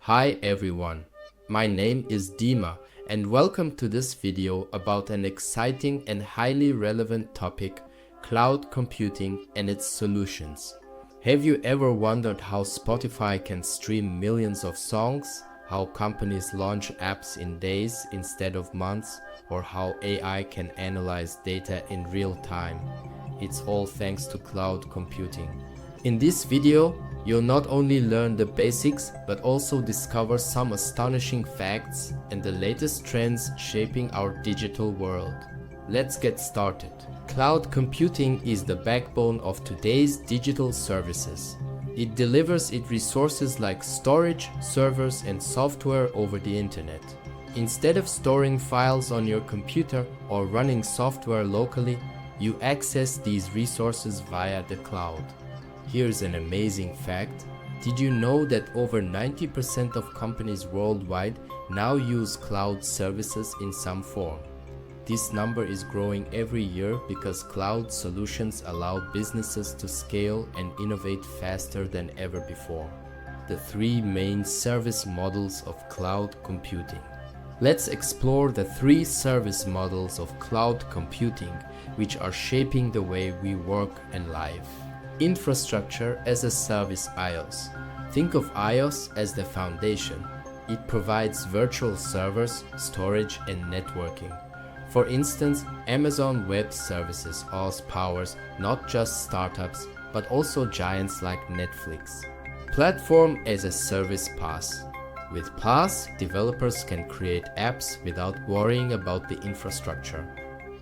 Hi everyone, my name is Dima and welcome to this video about an exciting and highly relevant topic, cloud computing and its solutions. Have you ever wondered how Spotify can stream millions of songs, how companies launch apps in days instead of months, or how AI can analyze data in real time? It's all thanks to cloud computing. In this video, you'll not only learn the basics, but also discover some astonishing facts and the latest trends shaping our digital world. Let's get started. Cloud computing is the backbone of today's digital services. It delivers its resources like storage, servers, and software over the internet. Instead of storing files on your computer or running software locally, you access these resources via the cloud. Here's an amazing fact. Did you know that over 90% of companies worldwide now use cloud services in some form? This number is growing every year because cloud solutions allow businesses to scale and innovate faster than ever before. The three main service models of cloud computing. Let's explore the three service models of cloud computing which are shaping the way we work and live. Infrastructure as a service IaaS. Think of IaaS as the foundation. It provides virtual servers, storage, and networking. For instance, Amazon Web Services IaaS powers not just startups, but also giants like Netflix. Platform as a service PaaS. With PaaS, developers can create apps without worrying about the infrastructure.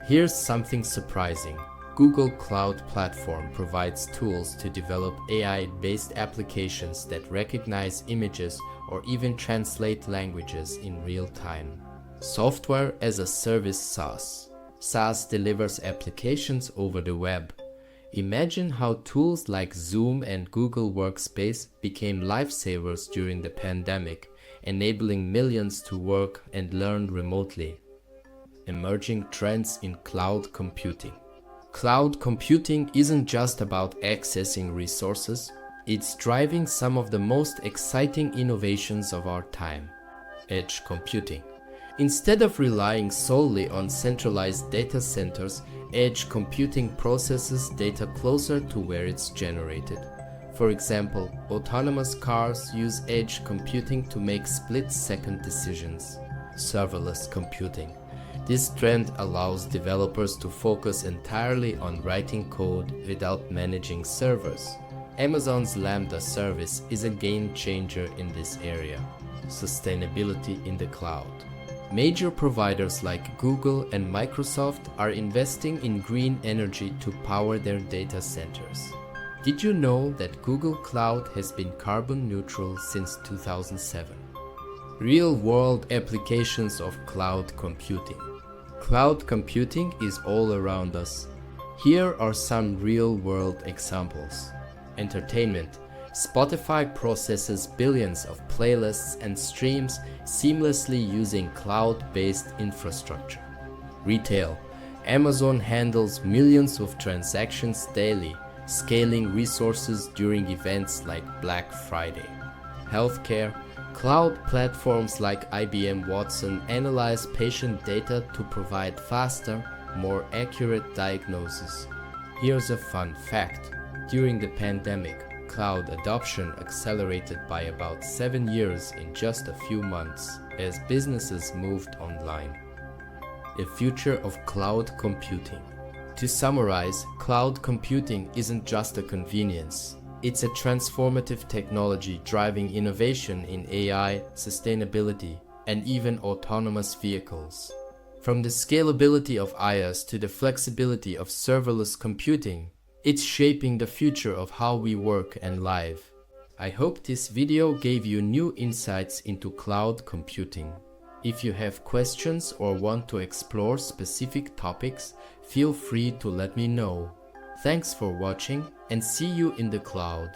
Here's something surprising. Google Cloud Platform provides tools to develop AI-based applications that recognize images or even translate languages in real time. Software as a service SaaS. SaaS delivers applications over the web. Imagine how tools like Zoom and Google Workspace became lifesavers during the pandemic, enabling millions to work and learn remotely. Emerging trends in cloud computing. Cloud computing isn't just about accessing resources, it's driving some of the most exciting innovations of our time. Edge computing. Instead of relying solely on centralized data centers, edge computing processes data closer to where it's generated. For example, autonomous cars use edge computing to make split-second decisions. Serverless computing. This trend allows developers to focus entirely on writing code without managing servers. Amazon's Lambda service is a game changer in this area. Sustainability in the cloud. Major providers like Google and Microsoft are investing in green energy to power their data centers. Did you know that Google Cloud has been carbon neutral since 2007? Real-world applications of cloud computing. Cloud computing is all around us. Here are some real-world examples. Entertainment. Spotify processes billions of playlists and streams seamlessly using cloud-based infrastructure. Retail. Amazon handles millions of transactions daily, scaling resources during events like Black Friday. Healthcare. Cloud platforms like IBM Watson analyze patient data to provide faster, more accurate diagnosis. Here's a fun fact. During the pandemic, cloud adoption accelerated by about 7 years in just a few months as businesses moved online. The future of cloud computing. To summarize, cloud computing isn't just a convenience. It's a transformative technology driving innovation in AI, sustainability, and even autonomous vehicles. From the scalability of IaaS to the flexibility of serverless computing, it's shaping the future of how we work and live. I hope this video gave you new insights into cloud computing. If you have questions or want to explore specific topics, feel free to let me know. Thanks for watching and see you in the cloud.